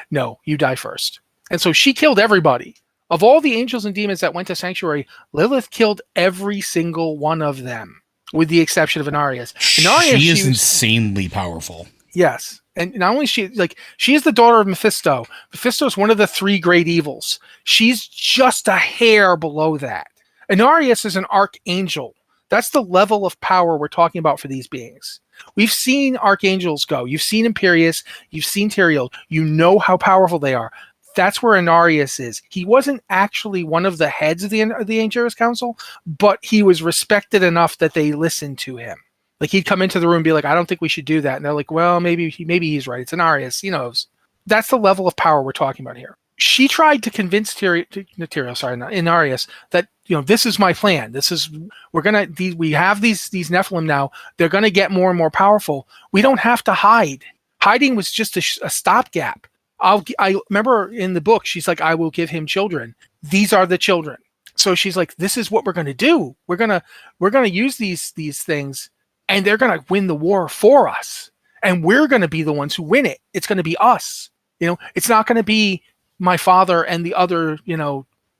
No, you die first. And so she killed everybody. Of all the angels and demons that went to Sanctuary, Lilith killed every single one of them, with the exception of Inarius. She is insanely powerful. Yes. And not only she is the daughter of Mephisto. Mephisto is one of the three great evils. She's just a hair below that. Inarius is an archangel. That's the level of power we're talking about for these beings. We've seen archangels go. You've seen Imperius. You've seen Tyrael. You know how powerful they are. That's where Inarius is. He wasn't actually one of the heads of the Angelus Council, but he was respected enough that they listened to him. Like, he'd come into the room and be like, I don't think we should do that. And they're like, well, maybe he's right. It's Inarius. He knows. That's the level of power we're talking about here. She tried to convince Inarius that, this is my plan. We have these Nephilim now. They're going to get more and more powerful. We don't have to hide. Hiding was just a stopgap. I remember in the book, she's like, I will give him children. These are the children. So she's like, this is what we're going to do. We're going to use these things, and they're going to win the war for us. And we're going to be the ones who win it. It's going to be us. It's not going to be my father and the other,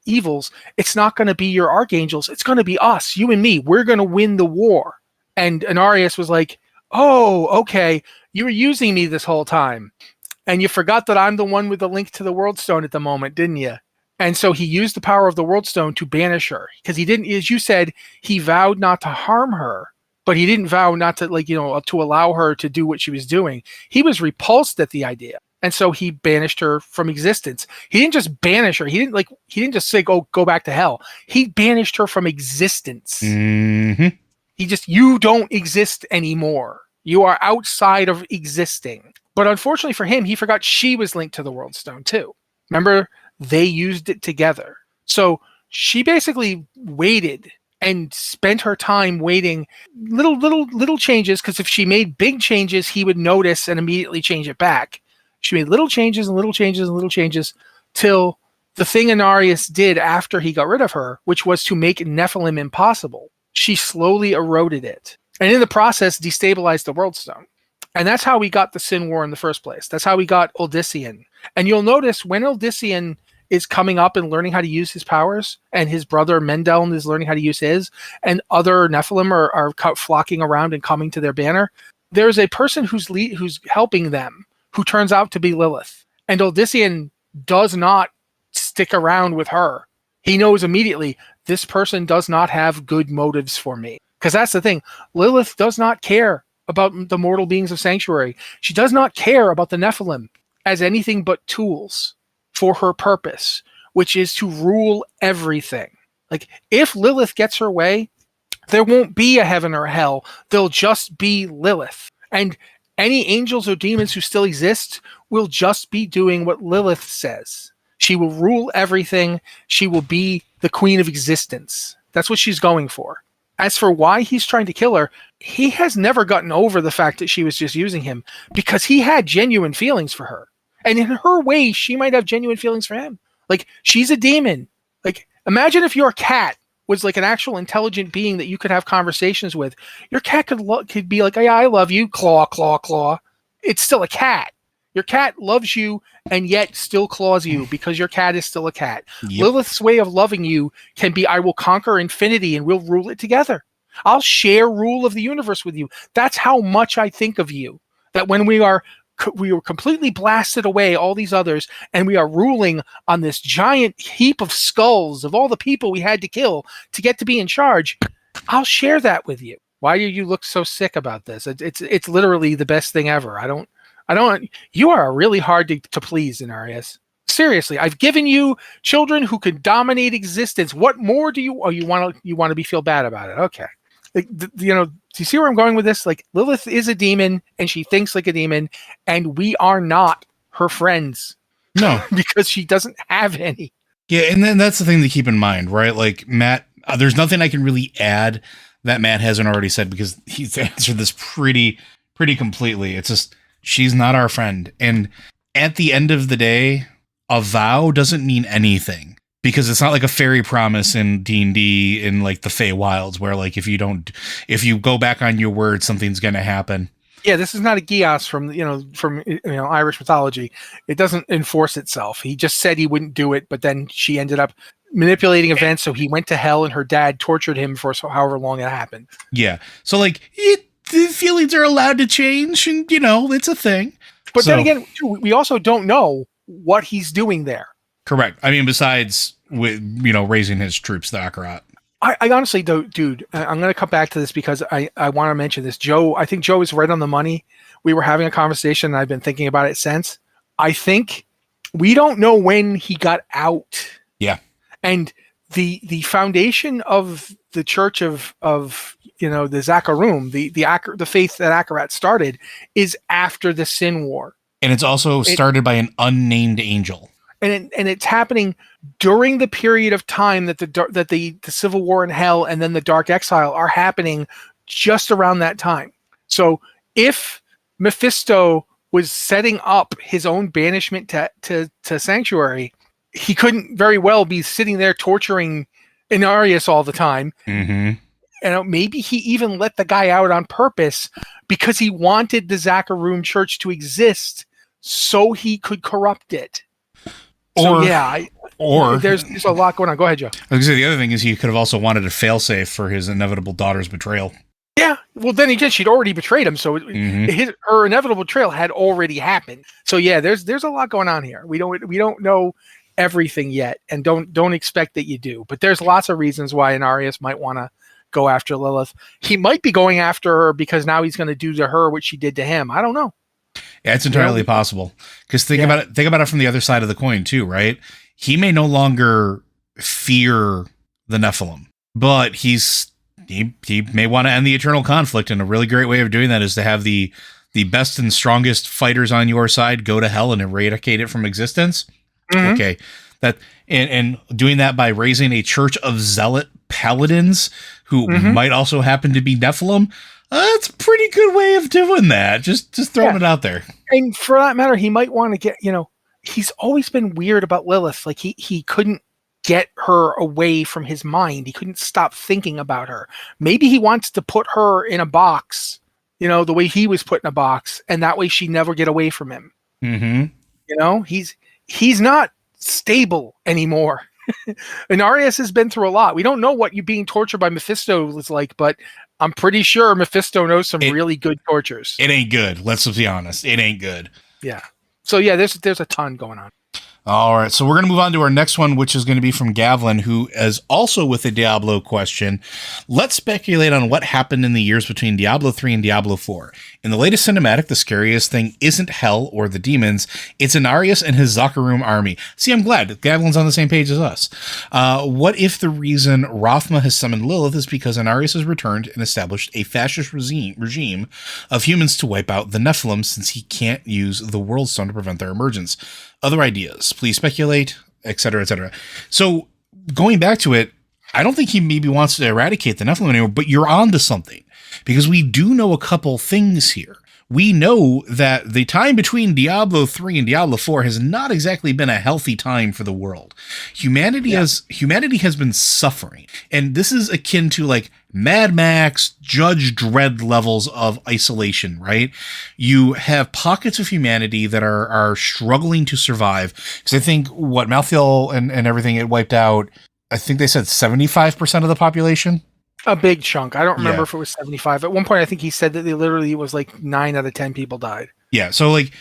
evils. It's not going to be your archangels. It's going to be us, you and me. We're going to win the war. And Inarius was like, oh, okay. You were using me this whole time. And you forgot that I'm the one with the link to the World Stone at the moment, didn't you? And so he used the power of the World Stone to banish her. Because he didn't, as you said, he vowed not to harm her. But he didn't vow not to, to allow her to do what she was doing. He was repulsed at the idea. And so he banished her from existence. He didn't just banish her. He didn't just say, go back to hell. He banished her from existence. Mm-hmm. You don't exist anymore. You are outside of existing. But unfortunately for him, he forgot she was linked to the World Stone too. Remember, they used it together. So she basically waited and spent her time waiting little changes, because if she made big changes, he would notice and immediately change it back. She made little changes and little changes and little changes till the thing Inarius did after he got rid of her, which was to make Nephilim impossible. She slowly eroded it. And in the process, destabilized the World Stone. And that's how we got the Sin War in the first place. That's how we got Odyssean. And you'll notice when Odyssean is coming up and learning how to use his powers, and his brother Mendel is learning how to use his, and other Nephilim are flocking around and coming to their banner, there's a person who's helping them, who turns out to be Lilith. And Odyssean does not stick around with her. He knows immediately, this person does not have good motives for me. Because that's the thing. Lilith does not care about the mortal beings of Sanctuary. She does not care about the Nephilim as anything but tools for her purpose, which is to rule everything. Like, if Lilith gets her way, there won't be a heaven or a hell. There'll just be Lilith. And any angels or demons who still exist will just be doing what Lilith says. She will rule everything. She will be the queen of existence. That's what she's going for. As for why he's trying to kill her, he has never gotten over the fact that she was just using him, because he had genuine feelings for her. And in her way, she might have genuine feelings for him. Like, she's a demon. Like, imagine if your cat was like an actual intelligent being that you could have conversations with. Your cat could be like, yeah, I love you, claw, claw, claw. It's still a cat. Your cat loves you and yet still claws you because your cat is still a cat. Yep. Lilith's way of loving you can be, I will conquer infinity and we'll rule it together. I'll share rule of the universe with you. That's how much I think of you. That when we were completely blasted away, all these others, and we are ruling on this giant heap of skulls of all the people we had to kill to get to be in charge, I'll share that with you. Why do you look so sick about this? It's literally the best thing ever. You are really hard to please, Inarius. Seriously, I've given you children who can dominate existence. What more do you want to feel bad about it? Okay. Do you see where I'm going with this? Like, Lilith is a demon and she thinks like a demon, and we are not her friends. No, because she doesn't have any. Yeah. And then that's the thing to keep in mind, right? Like, Matt, there's nothing I can really add that Matt hasn't already said, because he's answered this pretty completely. It's just, she's not our friend. And at the end of the day, a vow doesn't mean anything, because it's not like a fairy promise in D&D in like the Feywilds, where like if you go back on your word, something's going to happen. Yeah, this is not a Gios from Irish mythology. It doesn't enforce itself. He just said he wouldn't do it, but then she ended up manipulating events, so he went to hell and her dad tortured him for however long it happened. Yeah. So like the feelings are allowed to change, and it's a thing. But then again, we also don't know what he's doing there. Correct. I mean, besides with raising his troops, the Akarat. I honestly don't, dude. I'm going to come back to this because I want to mention this. Joe, I think Joe is right on the money. We were having a conversation, and I've been thinking about it since. I think we don't know when he got out. Yeah. And the foundation of the Church of the Zakarum, the faith that Akarat started, is after the Sin War, and it's also started by an unnamed angel. And it's happening during the period of time that the Civil War in Hell and then the Dark Exile are happening just around that time. So if Mephisto was setting up his own banishment to Sanctuary, he couldn't very well be sitting there torturing Inarius all the time. Mm-hmm. And maybe he even let the guy out on purpose because he wanted the Zakarum Church to exist so he could corrupt it. There's a lot going on. Go ahead, Joe. I was going to say, the other thing is he could have also wanted a failsafe for his inevitable daughter's betrayal. Yeah, well, then again, she'd already betrayed him, so her inevitable betrayal had already happened. So yeah, there's a lot going on here. We don't know everything yet, and don't expect that you do. But there's lots of reasons why Inarius might want to go after Lilith. He might be going after her because now he's going to do to her what she did to him. I don't know. Yeah, it's entirely possible. Because think about it from the other side of the coin too, right? He may no longer fear the Nephilim, but he may want to end the eternal conflict, and a really great way of doing that is to have the best and strongest fighters on your side go to hell and eradicate it from existence. Mm-hmm. Okay. That and doing that by raising a church of zealot paladins who might also happen to be Nephilim. That's a pretty good way of doing that. Just throwing it out there. And for that matter, he might want to get, he's always been weird about Lilith. Like he couldn't get her away from his mind. He couldn't stop thinking about her. Maybe he wants to put her in a box, the way he was put in a box, and that way she never get away from him. Mm-hmm. He's not stable anymore. Inarius has been through a lot. We don't know what you being tortured by Mephisto was like, but I'm pretty sure Mephisto knows some really good tortures. It ain't good. Let's be honest. It ain't good. Yeah. So yeah, there's a ton going on. All right, so we're going to move on to our next one, which is going to be from Gavlin, who is also with a Diablo question. Let's speculate on what happened in the years between Diablo 3 and Diablo 4. In the latest cinematic, the scariest thing isn't hell or the demons, it's Inarius and his Zakarum army. See, I'm glad Gavlin's on the same page as us. What if the reason Rothma has summoned Lilith is because Inarius has returned and established a fascist regime of humans to wipe out the Nephilim, since he can't use the World Stone to prevent their emergence? Other ideas, please speculate, etc., etc. So going back to it, I don't think he maybe wants to eradicate the Nephilim anymore, but you're on to something, because we do know a couple things here. We know that the time between Diablo 3 and Diablo 4 has not exactly been a healthy time for the world. Humanity has been suffering, and this is akin to like Mad Max, Judge Dredd levels of isolation, right? You have pockets of humanity that are struggling to survive, because I think what Malthael and everything, it wiped out, I think they said 75% of the population. A big chunk. I don't remember if it was 75. At one point, I think he said that they literally was like 9 out of 10 people died. Yeah. So like,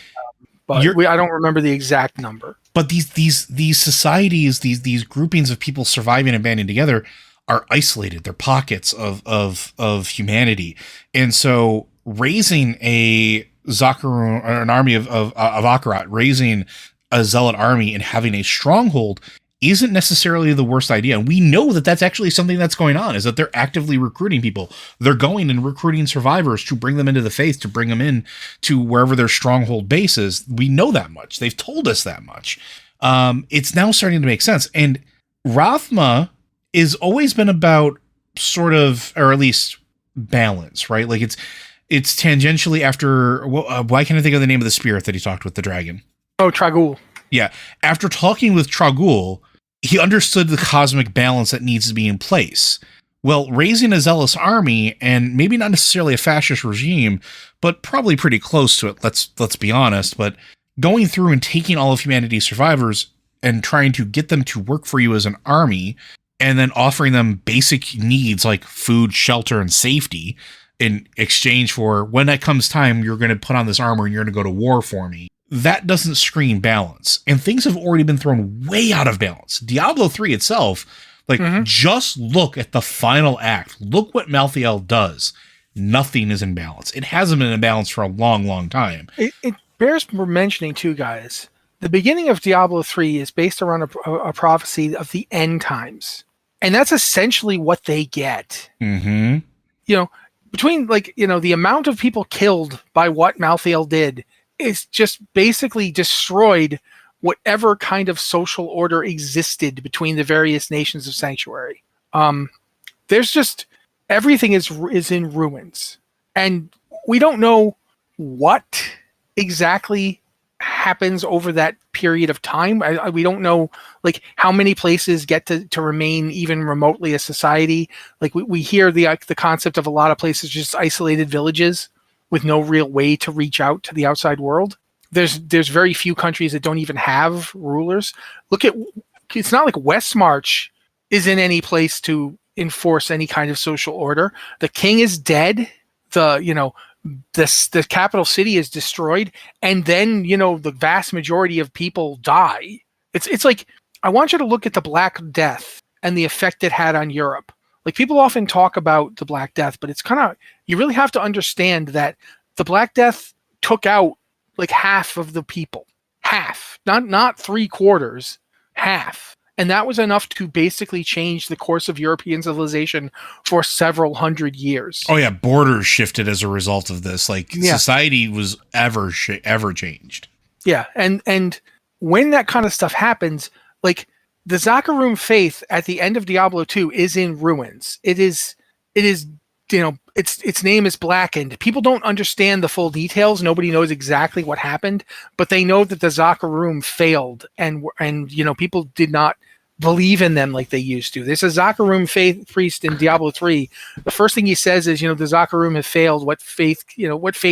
but I don't remember the exact number. But these societies, these groupings of people surviving and banding together are isolated. They're pockets of humanity. And so raising a Zakarum, or an army of Akarat, raising a zealot army and having a stronghold isn't necessarily the worst idea. And we know that that's actually something that's going on, is that they're actively recruiting people. They're going and recruiting survivors to bring them into the faith, to bring them in to wherever their stronghold base is. We know that much. They've told us that much. It's now starting to make sense. And Rothma has always been about sort of, or at least balance, right? Like it's tangentially after, why can't I think of the name of the spirit that he talked with the dragon? Oh, Tragul. Yeah. After talking with Tragul, he understood the cosmic balance that needs to be in place. Well, raising a zealous army, and maybe not necessarily a fascist regime, but probably pretty close to it, let's be honest, but going through and taking all of humanity's survivors and trying to get them to work for you as an army, and then offering them basic needs like food, shelter, and safety in exchange for, when it comes time, you're going to put on this armor and you're going to go to war for me. That doesn't scream balance. And things have already been thrown way out of balance. Diablo 3 itself, Like, just look at the final act. Look what Malthael does. Nothing is in balance. It hasn't been in balance for a long, long time. It bears mentioning too, guys. The beginning of Diablo 3 is based around a prophecy of the end times. And that's essentially what they get. Mm-hmm. You know, between, like, you know, the amount of people killed by what Malthael did is just basically destroyed whatever kind of social order existed between the various nations of Sanctuary. There's just, everything is in ruins. And we don't know what exactly happens over that period of time. We don't know, like, how many places get to remain even remotely a society. Like, we hear the concept of a lot of places just isolated villages with no real way to reach out to the outside world. There's very few countries that don't even have rulers. It's not like Westmarch is in any place to enforce any kind of social order. The king is dead. The capital city is destroyed, and then, you know, the vast majority of people die. It's like, I want you to look at the Black Death and the effect it had on Europe. Like, people often talk about the Black Death, but it's kind of, you really have to understand that the Black Death took out like half of the people. Half. Not 3/4, half. And that was enough to basically change the course of European civilization for several hundred years. Oh yeah, borders shifted as a result of this. Like, society was ever changed. Yeah, and when that kind of stuff happens, like, the Zakarum faith at the end of Diablo 2 is in ruins. It is, you know, its name is blackened. People don't understand the full details. Nobody knows exactly what happened, but they know that the Zakarum failed, and you know, people did not believe in them like they used to. There's a Zakarum faith priest in Diablo 3. The first thing he says is, you know, the Zakarum have failed. What faith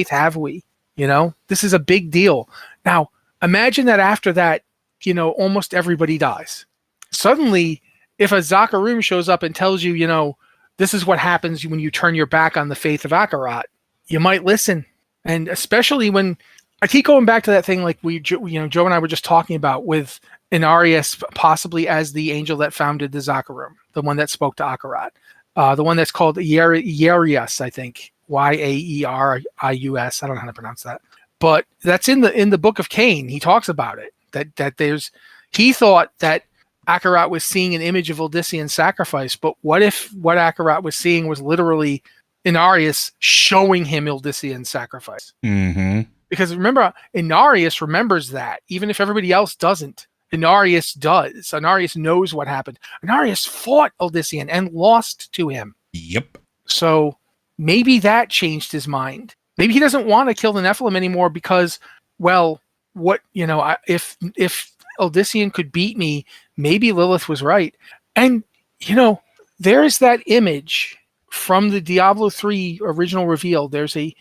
have we? You know, this is a big deal. Now, imagine that after that, you know, almost everybody dies. Suddenly, if a Zakarum shows up and tells you, you know, this is what happens when you turn your back on the faith of Akarat, you might listen. And especially when, I keep going back to that thing, like Joe and I were just talking about, with Inarius possibly as the angel that founded the Zakarum, the one that spoke to Akarat, the one that's called Yerius, I think, Yaerius. I don't know how to pronounce that, but that's in the Book of Cain. He talks about it. He thought that Akarat was seeing an image of Odyssean's sacrifice, but what if what Akarat was seeing was literally Inarius showing him Odyssean's sacrifice? Mm-hmm. Because remember, Inarius remembers that, even if everybody else doesn't. Inarius does. Inarius knows what happened. Inarius fought Odyssean and lost to him. Yep. So maybe that changed his mind. Maybe he doesn't want to kill the Nephilim anymore because, well, what, you know, if Odyssean could beat me, maybe Lilith was right. And, you know, there's that image from the Diablo 3 original reveal. There's a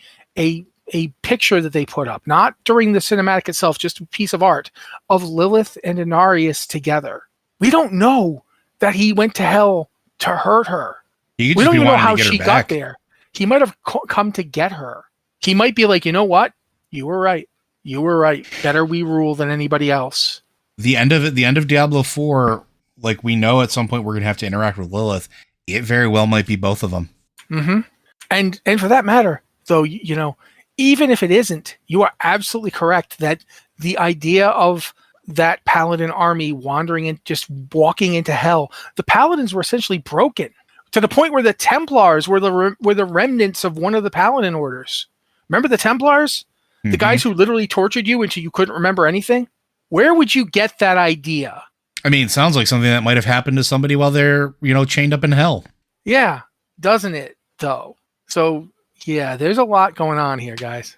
picture that they put up, not during the cinematic itself, just a piece of art of Lilith and Inarius together. We don't know that he went to hell to hurt her. We don't even know how she got there. He might have come to get her. He might be like, you know what? You were right. You were right. Better we rule than anybody else. The end of Diablo 4, like, we know at some point we're going to have to interact with Lilith. It very well might be both of them. Mm-hmm. And for that matter, though, you know, even if it isn't, you are absolutely correct that the idea of that paladin army wandering and just walking into hell, the paladins were essentially broken to the point where the Templars were the remnants of one of the paladin orders. Remember the Templars? Mm-hmm. The guys who literally tortured you until you couldn't remember anything? Where would you get that idea? I mean, it sounds like something that might have happened to somebody while they're, you know, chained up in hell. Yeah, doesn't it, though? So, yeah, there's a lot going on here, guys.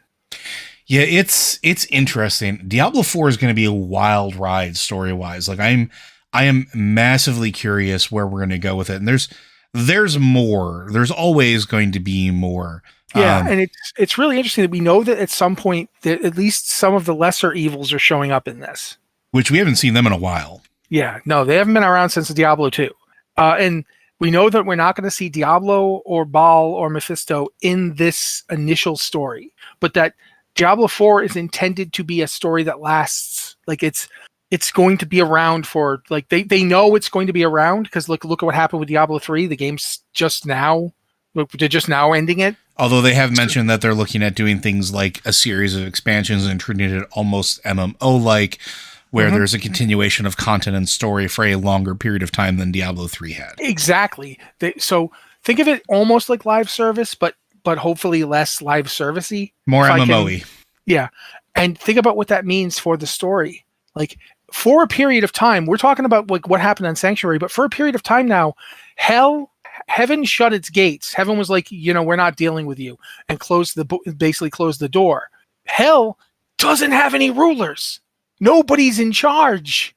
Yeah, it's interesting. Diablo 4 is going to be a wild ride story-wise. Like, I am massively curious where we're going to go with it. And there's more. There's always going to be more. Yeah, and it's really interesting that we know that at some point that at least some of the lesser evils are showing up in this. Which we haven't seen them in a while. Yeah, no, they haven't been around since Diablo 2. And we know that we're not going to see Diablo or Baal or Mephisto in this initial story, but that Diablo 4 is intended to be a story that lasts. Like, it's it's going to be around for like they know it's going to be around because look at what happened with Diablo 3. The game's they're just now ending it. Although they have mentioned that they're looking at doing things like a series of expansions and treating it almost MMO-like, where there's a continuation of content and story for a longer period of time than Diablo 3 had. Exactly. So think of it almost like live service, but hopefully less live servicey. More MMO-y. Yeah. And think about what that means for the story. Like, for a period of time, we're talking about like what happened on Sanctuary, but for a period of time now, heaven shut its gates. Heaven was like, we're not dealing with you, and basically closed the door. Hell doesn't have any rulers. Nobody's in charge.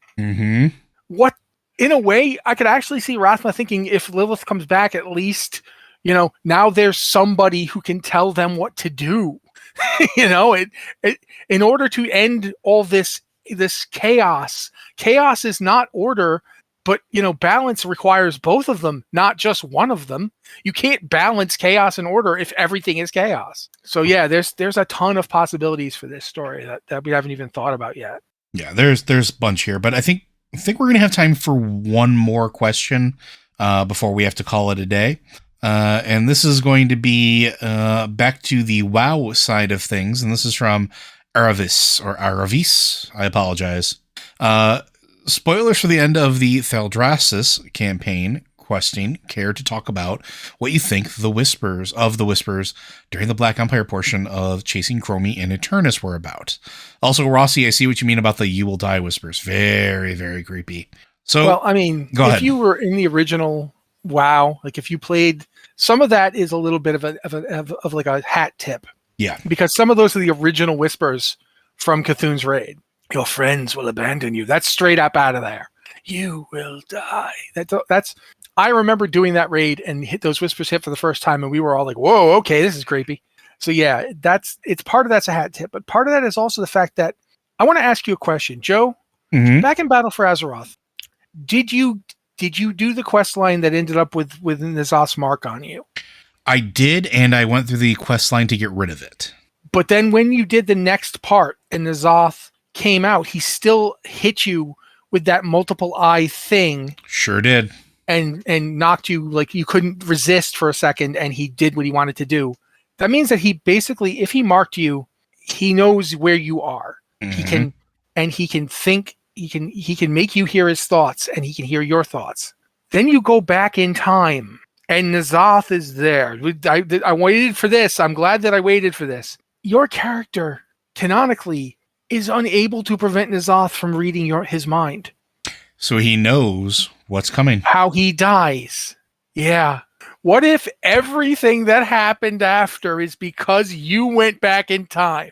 What, in a way, I could actually see Rathma thinking if Lilith comes back, at least, now there's somebody who can tell them what to do. In order to end all this chaos is not order, but balance requires both of them, not just one of them. You can't balance chaos and order if everything is chaos. So yeah, there's a ton of possibilities for this story that we haven't even thought about yet. Yeah, there's a bunch here, but I think we're gonna have time for one more question before we have to call it a day. And this is going to be back to the WoW side of things, and this is from Aravis. I apologize. Spoilers for the end of the Thaldraszus campaign questing. Care to talk about what you think the whispers during the Black Empire portion of Chasing Chromie and Eternus were about? Also, Rossi, I see what you mean about the "you will die" whispers. Very, very creepy. So, well, I mean, if you were in the original WoW, like if you played, some of that is a little bit of like a hat tip. Yeah, because some of those are the original whispers from Cthulhu's Raid. Your friends will abandon you. That's straight up out of there. You will die. That's. I remember doing that raid and those whispers hit for the first time, and we were all like, "Whoa, okay, this is creepy." So yeah, it's part of that's a hat tip, but part of that is also the fact that I want to ask you a question, Joe. Back in Battle for Azeroth, did you do the quest line that ended up with N'Zoth's mark on you? I did, and I went through the quest line to get rid of it. But then when you did the next part and N'Zoth came out, he still hit you with that multiple eye thing. Sure did. And knocked you, like you couldn't resist for a second, and he did what he wanted to do. That means that he basically, if he marked you, he knows where you are. He can think, he can make you hear his thoughts, and he can hear your thoughts. Then you go back in time, and N'Zoth is there. I waited for this. I'm glad that I waited for this. Your character, canonically, is unable to prevent N'Zoth from reading his mind. So he knows what's coming. How he dies. Yeah. What if everything that happened after is because you went back in time?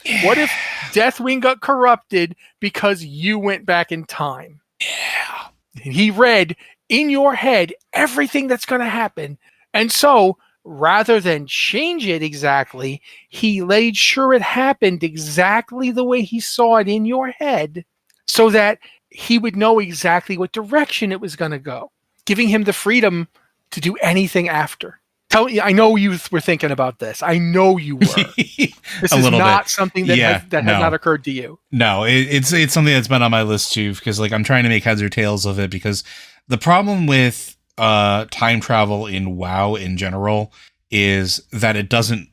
Yeah. What if Deathwing got corrupted because you went back in time? Yeah. And he read in your head everything that's going to happen. And so, rather than change it exactly, he made sure it happened exactly the way he saw it in your head, so that he would know exactly what direction it was going to go, giving him the freedom to do anything after. I know you were thinking about this. I know you were. This is not something that has not occurred to you. No, it's something that's been on my list too, because like I'm trying to make heads or tails of it, because the problem with time travel in WoW in general is that it doesn't,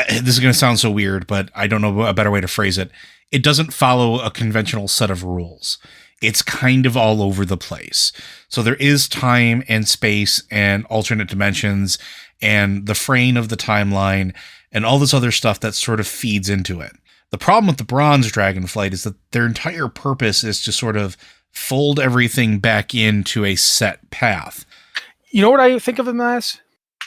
this is going to sound so weird, but I don't know a better way to phrase it. It doesn't follow a conventional set of rules. It's kind of all over the place. So there is time and space and alternate dimensions and the fraying of the timeline and all this other stuff that sort of feeds into it. The problem with the Bronze Dragonflight is that their entire purpose is to sort of fold everything back into a set path. You know what I think of them as?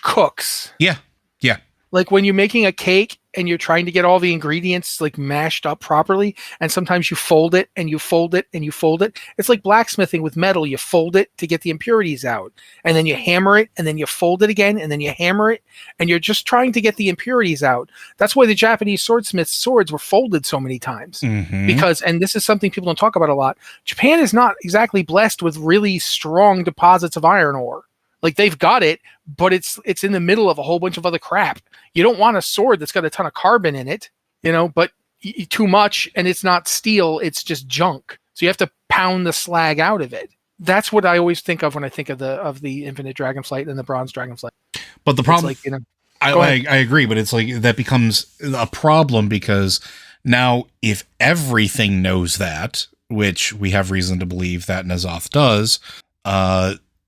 Cooks. Yeah. Yeah. Like when you're making a cake and you're trying to get all the ingredients like mashed up properly, and sometimes you fold it and you fold it and you fold it. It's like blacksmithing with metal. You fold it to get the impurities out, and then you hammer it, and then you fold it again, and then you hammer it, and you're just trying to get the impurities out. That's why the Japanese swordsmiths' swords were folded so many times. Because, and this is something people don't talk about a lot, Japan is not exactly blessed with really strong deposits of iron ore. Like they've got it, but it's in the middle of a whole bunch of other crap. You don't want a sword that's got a ton of carbon in it, but too much, and it's not steel, it's just junk. So you have to pound the slag out of it. That's what I always think of when I think of the Infinite Dragonflight and the Bronze Dragonflight. But the problem, it's like, I agree, but it's like that becomes a problem because now if everything knows that, which we have reason to believe that N'Zoth does,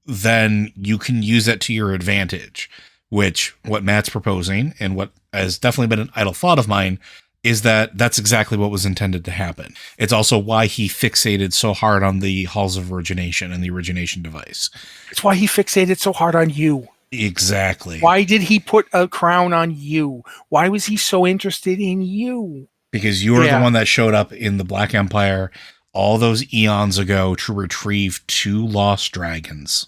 then you can use it to your advantage, which what Matt's proposing and what has definitely been an idle thought of mine is that that's exactly what was intended to happen. It's also why he fixated so hard on the Halls of Origination and the Origination device. It's why he fixated so hard on you. Exactly. Why did he put a crown on you? Why was he so interested in you? Because you were the one that showed up in the Black Empire all those eons ago to retrieve 2 lost dragons.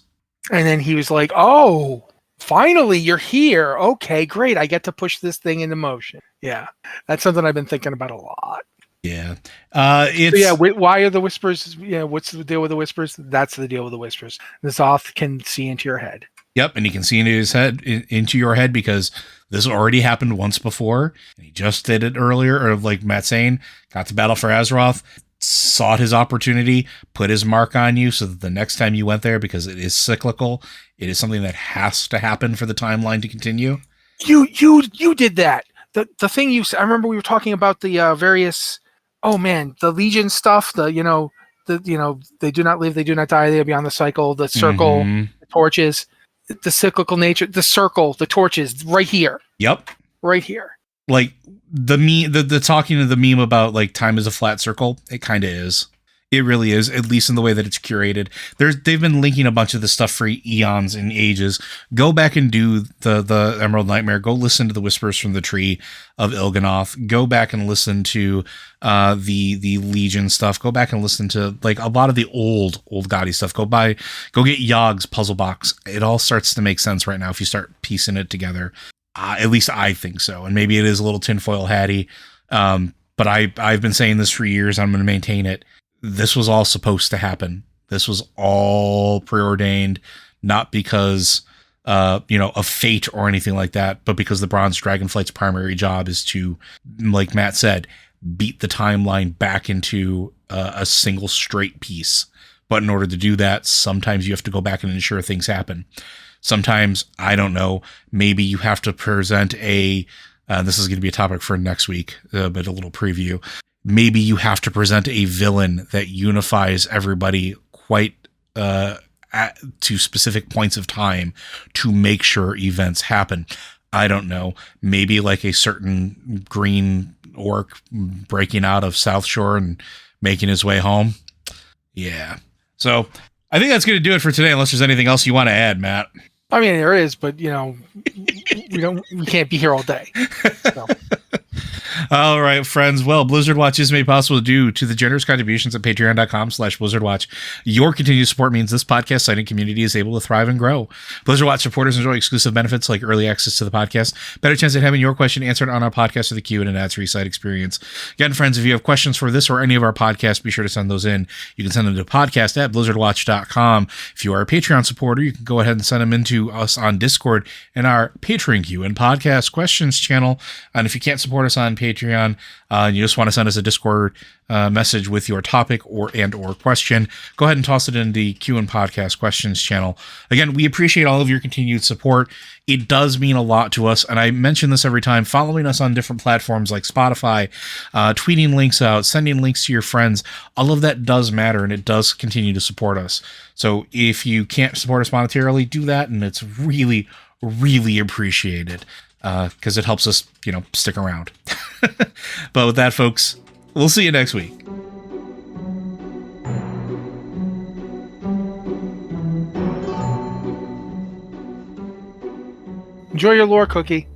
And then he was like, oh, finally you're here. Okay, great. I get to push this thing into motion. Yeah. That's something I've been thinking about a lot. Yeah. Why are the whispers? Yeah. What's the deal with the whispers? That's the deal with the whispers. N'Zoth can see into your head. Yep. And he can see into your head because this already happened once before. He just did it earlier, or like Matt saying, got to battle for Azeroth, sought his opportunity, put his mark on you so that the next time you went there, because it is cyclical, it is something that has to happen for the timeline to continue. You did that. The thing I remember we were talking about the various, the Legion stuff, they do not live, they do not die, they are beyond the cycle, the circle, the torches, the cyclical nature, the circle, the torches, right here. Yep. Right here. Like the talking of the meme about like time is a flat circle, it kind of is. It really is, at least in the way that it's curated. They've been linking a bunch of this stuff for eons and ages. Go back and do the Emerald Nightmare. Go listen to the Whispers from the Tree of Il'gynoth. Go back and listen to the Legion stuff. Go back and listen to like a lot of the old gaudy stuff. Go get Yogg's puzzle box. It all starts to make sense right now if you start piecing it together. At least I think so. And maybe it is a little tinfoil hatty. But I've been saying this for years. I'm going to maintain it. This was all supposed to happen. This was all preordained, not because, of fate or anything like that, but because the Bronze Dragonflight's primary job is to, like Matt said, beat the timeline back into a single straight piece. But in order to do that, sometimes you have to go back and ensure things happen. Sometimes, I don't know, maybe you have to present this is going to be a topic for next week, but a little preview. Maybe you have to present a villain that unifies everybody quite to specific points of time to make sure events happen. I don't know. Maybe like a certain green orc breaking out of South Shore and making his way home. Yeah. So I think that's going to do it for today, unless there's anything else you want to add, Matt. I mean, there is, but we can't be here all day. So. All right, friends. Well, Blizzard Watch is made possible due to the generous contributions at patreon.com/BlizzardWatch. Your continued support means this podcast site and community is able to thrive and grow. Blizzard Watch supporters enjoy exclusive benefits like early access to the podcast, better chance at having your question answered on our podcast with a queue, and an ad-free site experience. Again, friends, if you have questions for this or any of our podcasts, be sure to send those in. You can send them to podcast@blizzardwatch.com. If you are a Patreon supporter, you can go ahead and send them into us on Discord in our Patreon queue and podcast questions channel. And if you can't support us on Patreon, you just want to send us a Discord message with your topic or question, go ahead and toss it in the Q and podcast questions channel. Again, we appreciate all of your continued support. It does mean a lot to us, and I mention this every time. Following us on different platforms like Spotify, tweeting links out, sending links to your friends, all of that does matter, and it does continue to support us. So if you can't support us monetarily, do that, and it's really, really appreciated. Because it helps us, stick around. But with that, folks, we'll see you next week. Enjoy your lore cookie.